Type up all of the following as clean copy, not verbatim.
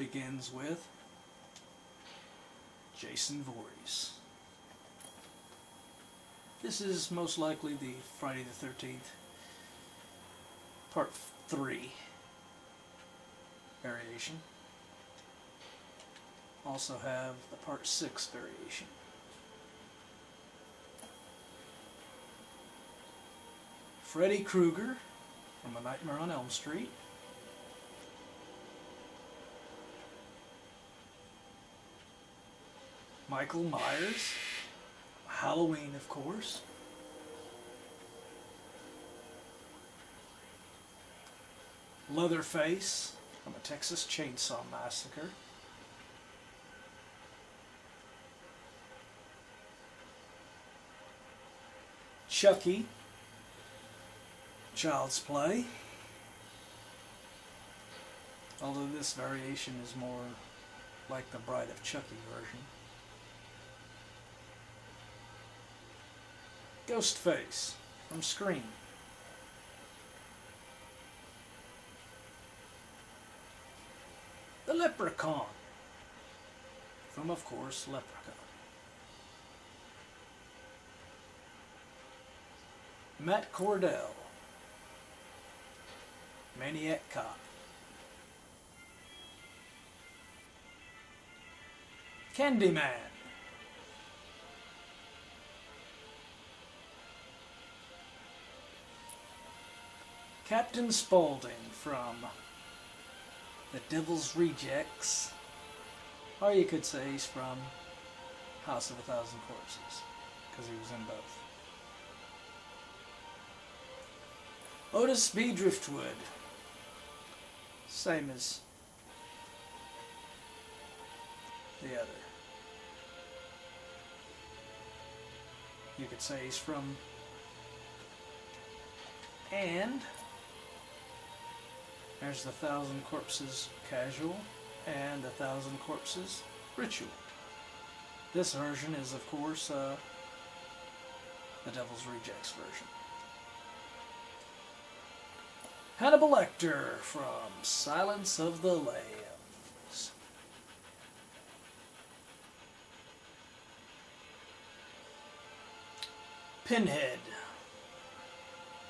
begins with Jason Voorhees. This is most likely the Friday the 13th Part 3 variation. Also have the Part 6 variation. Freddy Krueger from A Nightmare on Elm Street. Michael Myers, Halloween of course. Leatherface from a Texas Chainsaw Massacre. Chucky, Child's Play. Although this variation is more like the Bride of Chucky version. Ghostface from Scream. The Leprechaun from, of course, Leprechaun. Matt Cordell, Maniac Cop. Candyman. Captain Spaulding from The Devil's Rejects, or you could say he's from House of a Thousand Corpses, because he was in both. Otis B. Driftwood, same as the other. You could say he's from, and there's the Thousand Corpses Casual and the Thousand Corpses Ritual. This version is, of course, the Devil's Rejects version. Hannibal Lecter from Silence of the Lambs. Pinhead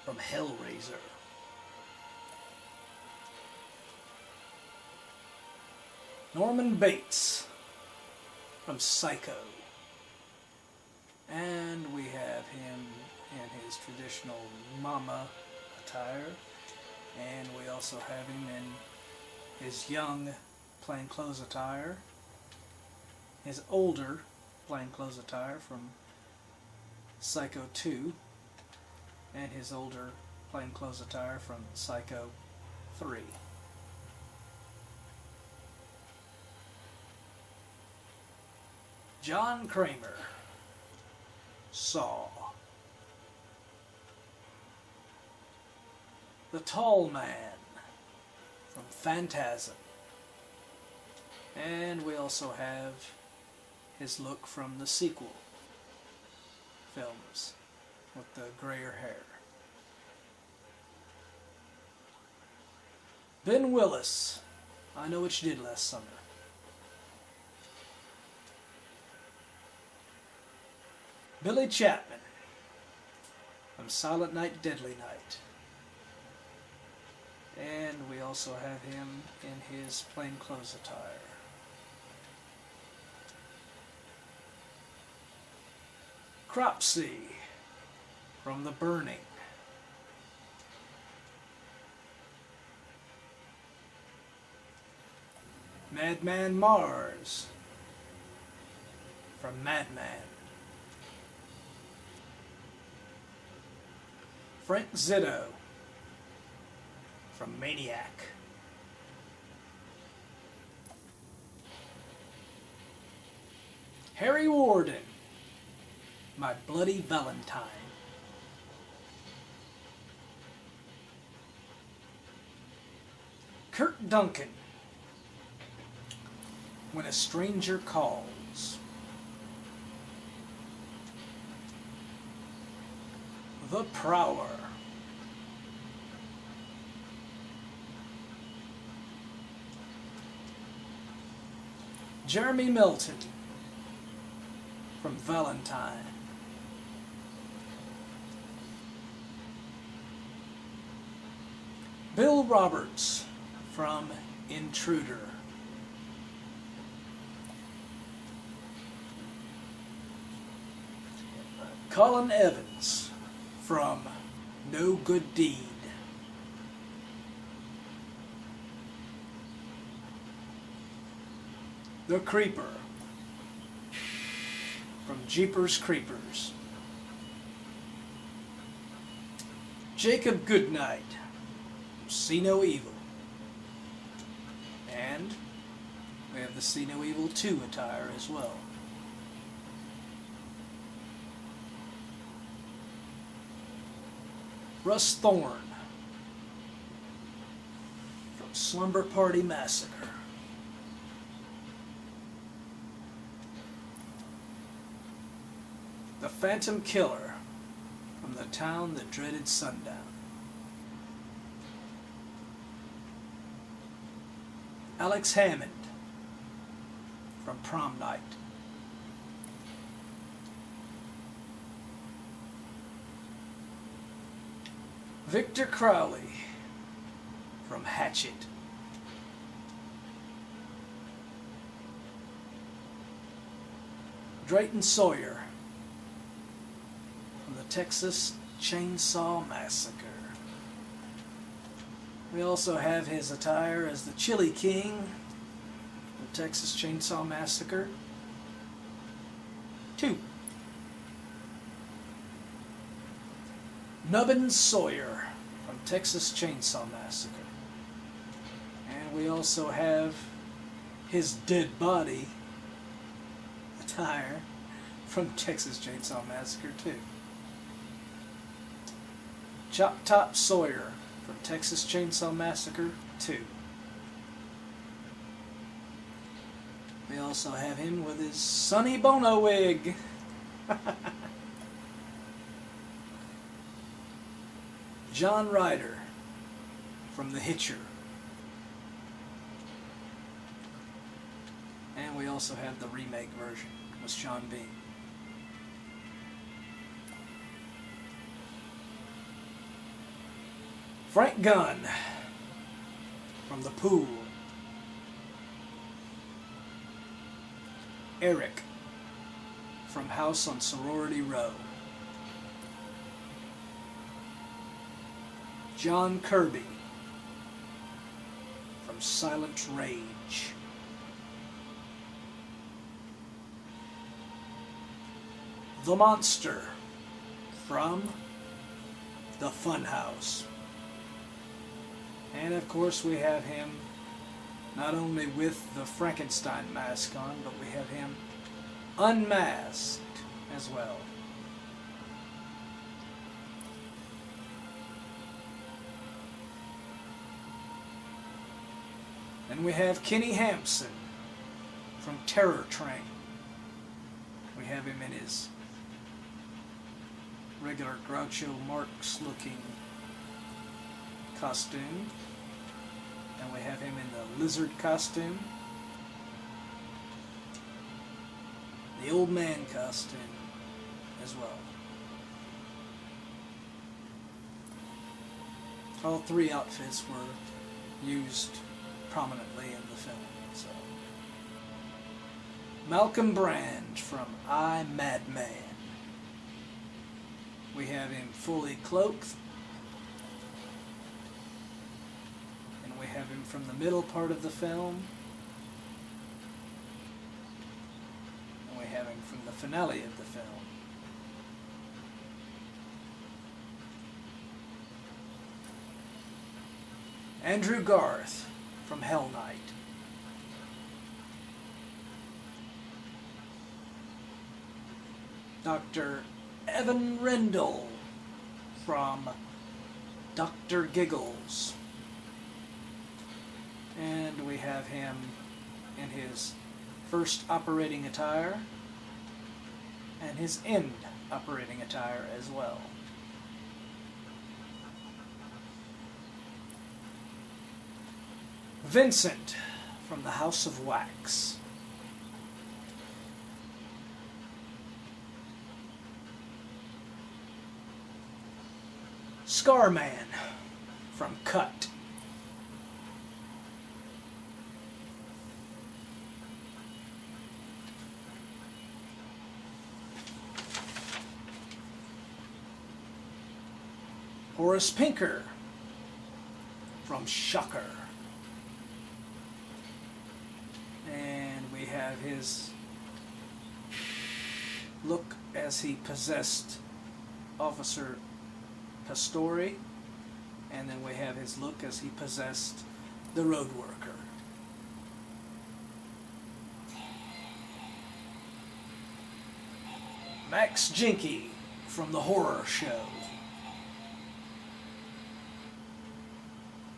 from Hellraiser. Norman Bates from Psycho. And we have him in his traditional mama attire. And we also have him in his young plainclothes attire, his older plainclothes attire from Psycho 2, and his older plainclothes attire from Psycho 3. John Kramer, Saw. The Tall Man from Phantasm. And we also have his look from the sequel films with the grayer hair. Ben Willis, I Know What You Did Last Summer. Billy Chapman from Silent Night, Deadly Night. And we also have him in his plainclothes attire. Cropsy from The Burning. Madman Mars from Madman. Frank Zitto from Maniac. Harry Warden, My Bloody Valentine. Kurt Duncan, When a Stranger Calls. The Prowler. Jeremy Milton from Valentine. Bill Roberts from Intruder. Colin Evans from No Good Deed. The Creeper from Jeepers Creepers. Jacob Goodnight from See No Evil. And we have the See No Evil 2 attire as well. Russ Thorne from Slumber Party Massacre. The Phantom Killer from The Town That Dreaded Sundown. Alex Hammond from Prom Night. Victor Crowley from Hatchet. Drayton Sawyer from the Texas Chainsaw Massacre. We also have his attire as the Chili King from Texas Chainsaw Massacre 2. Nubbin Sawyer from Texas Chainsaw Massacre. And we also have his dead body attire from Texas Chainsaw Massacre 2. Chop Top Sawyer from Texas Chainsaw Massacre 2. We also have him with his Sonny Bono wig. John Ryder from The Hitcher. And we also have the remake version with Sean Bean. Frank Gunn from The Pool. Eric from House on Sorority Row. John Kirby from Silent Rage. The Monster from The Funhouse. And of course we have him not only with the Frankenstein mask on, but we have him unmasked as well. And we have Kenny Hampson from Terror Train. We have him in his regular Groucho Marx looking costume. And we have him in the lizard costume. The old man costume as well. All three outfits were used prominently in the film. So, Malcolm Brand from I, Madman. We have him fully cloaked. And we have him from the middle part of the film. And we have him from the finale of the film. Andrew Garth from Hell Night. Dr. Evan Rendell from Dr. Giggles. And we have him in his first operating attire and his end operating attire as well. Vincent from the House of Wax. Scarman from Cut. Horace Pinker from Shocker. And we have his look as he possessed Officer Pastore, and then we have his look as he possessed the road worker. Max Jinky from The Horror Show.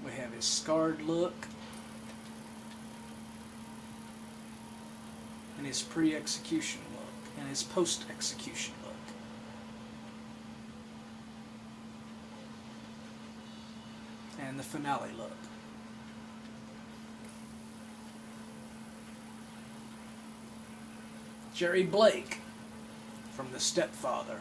We have his scarred look and his pre-execution look and his post-execution look. And the finale look. Jerry Blake from The Stepfather.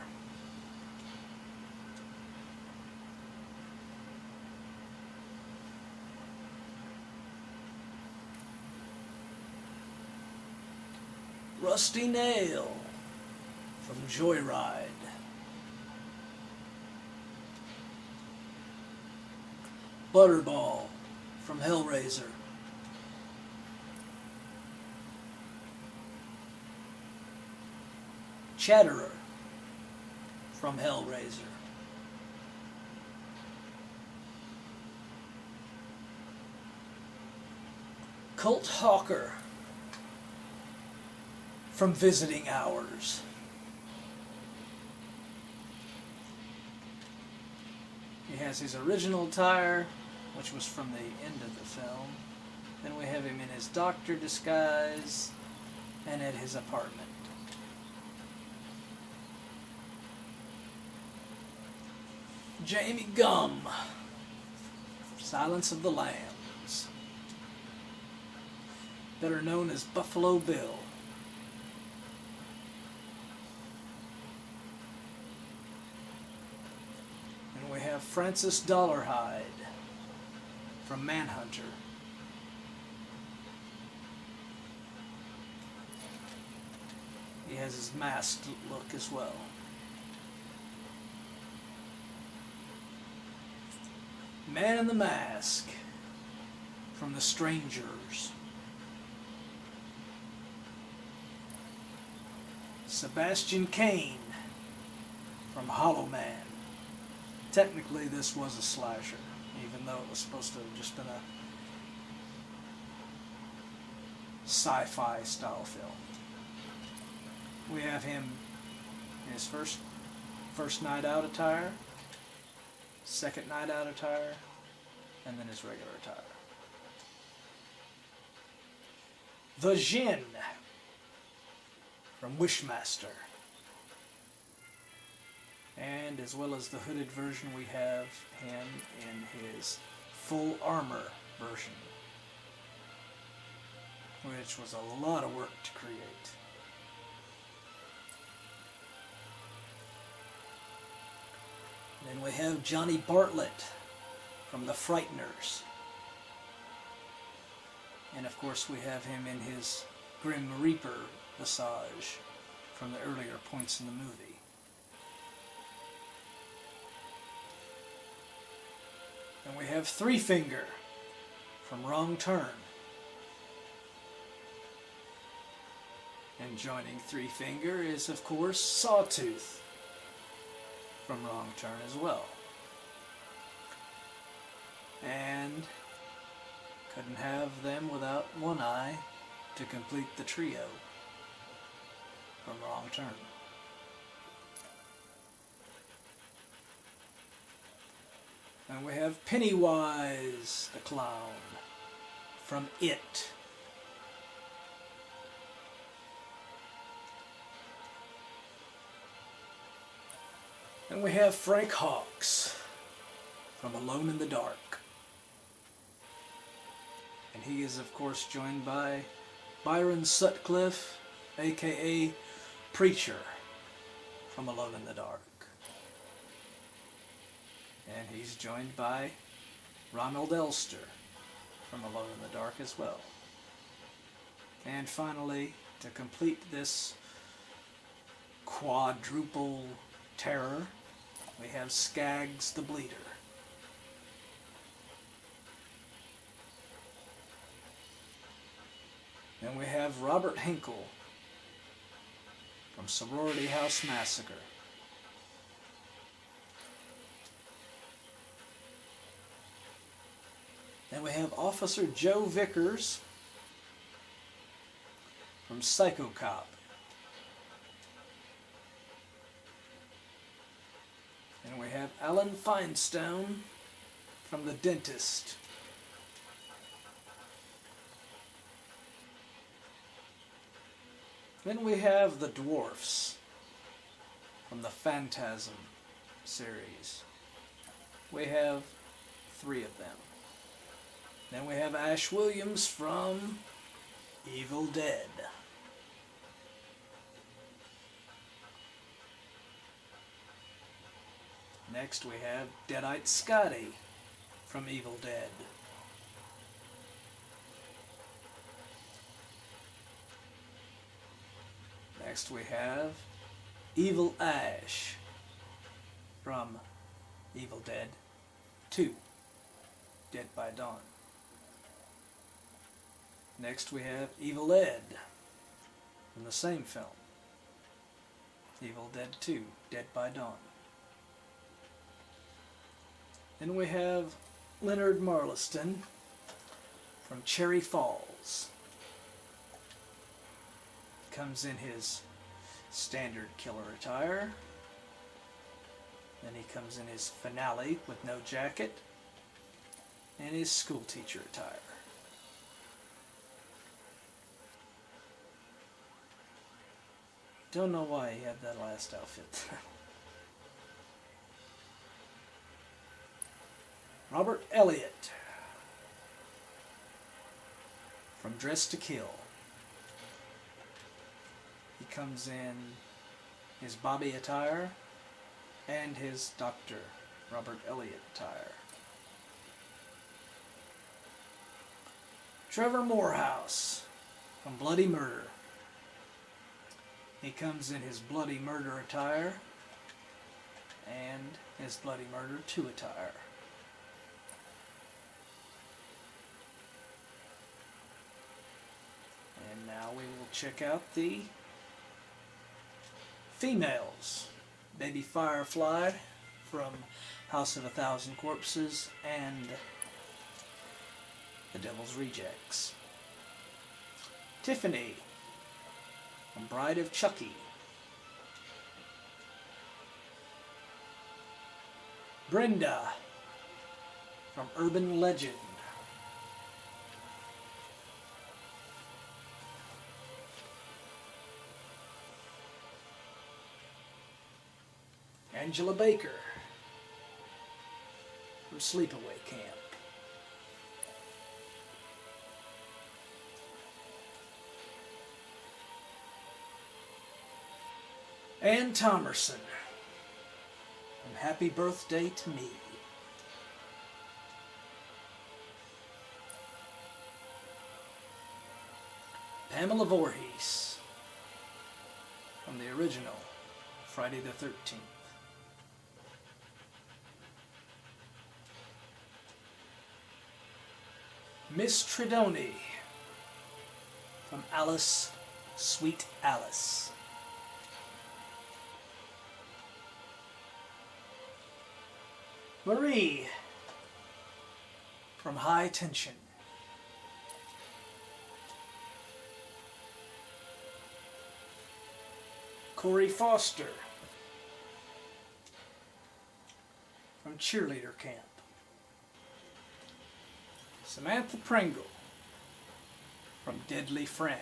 Rusty Nail from Joyride. Butterball from Hellraiser. Chatterer from Hellraiser. Colt Hawker from Visiting Hours. He has his original attire, which was from the end of the film. Then we have him in his doctor disguise and at his apartment. Jamie Gum, Silence of the Lambs, better known as Buffalo Bill. And we have Francis Dollarhide from Manhunter. He has his masked look as well. Man in the Mask from The Strangers. Sebastian Cain from Hollow Man. Technically this was a slasher, even though it was supposed to have just been a sci-fi style film. We have him in his first night out attire, second night out attire, and then his regular attire. The Djinn from Wishmaster. And as well as the hooded version, we have him in his full armor version, which was a lot of work to create. Then we have Johnny Bartlett from The Frighteners. And of course we have him in his Grim Reaper visage from the earlier points in the movie. And we have Three Finger from Wrong Turn. And joining Three Finger is of course Sawtooth from Wrong Turn as well. And couldn't have them without One Eye to complete the trio from Wrong Turn. And we have Pennywise the Clown from It. And we have Frank Hawks from Alone in the Dark. And he is of course joined by Byron Sutcliffe, aka Preacher, from Alone in the Dark. And he's joined by Ronald Elster from Alone in the Dark as well. And finally, to complete this quadruple terror, we have Skaggs the Bleeder. Then we have Robert Hinkle from Sorority House Massacre. Then we have Officer Joe Vickers from Psycho Cop. And we have Alan Finestone from The Dentist. Then we have the Dwarfs from the Phantasm series. We have 3 of them. Then we have Ash Williams from Evil Dead. Next we have Deadite Scotty from Evil Dead. Next we have Evil Ash from Evil Dead 2, Dead by Dawn. Next we have Evil Ed from the same film, Evil Dead 2, Dead by Dawn. Then we have Leonard Marliston from Cherry Falls. Comes in his standard killer attire. Then he comes in his finale with no jacket and his school teacher attire. Don't know why he had that last outfit. Robert Elliott from Dress to Kill. He comes in his Bobby attire and his Dr. Robert Elliott attire. Trevor Morehouse from Bloody Murder. He comes in his Bloody Murder attire and his Bloody Murder 2 attire. And now we will check out the females. Baby Firefly from House of a Thousand Corpses and The Devil's Rejects. Tiffany from Bride of Chucky. Brenda from Urban Legend. Angela Baker from Sleepaway Camp. Ann Thomerson from Happy Birthday to Me. Pamela Voorhees from the original Friday the 13th. Miss Tredoni from Alice, Sweet Alice. Marie from High Tension. Corey Foster from Cheerleader Camp. Samantha Pringle from Deadly Friend.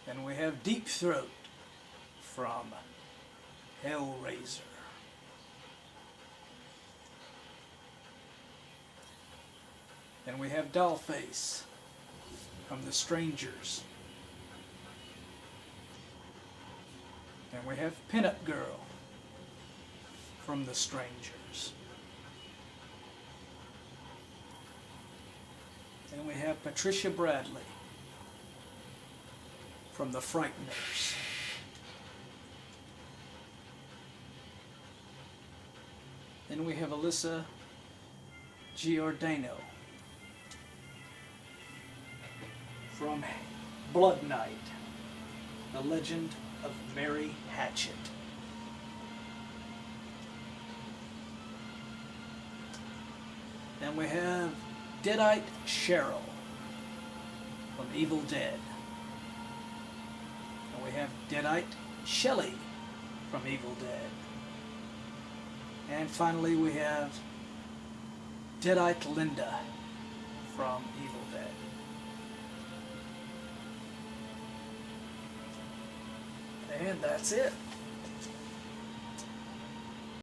Then we have Deep Throat from Hellraiser. Then we have Dollface from The Strangers. Then we have Pinup Girl from The Strangers. Then we have Patricia Bradley from The Frighteners. Then we have Alyssa Giordano from Blood Night, The Legend of Mary Hatchet. Then we have Deadite Cheryl from Evil Dead. And we have Deadite Shelley from Evil Dead. And finally we have Deadite Linda from Evil Dead. And that's it.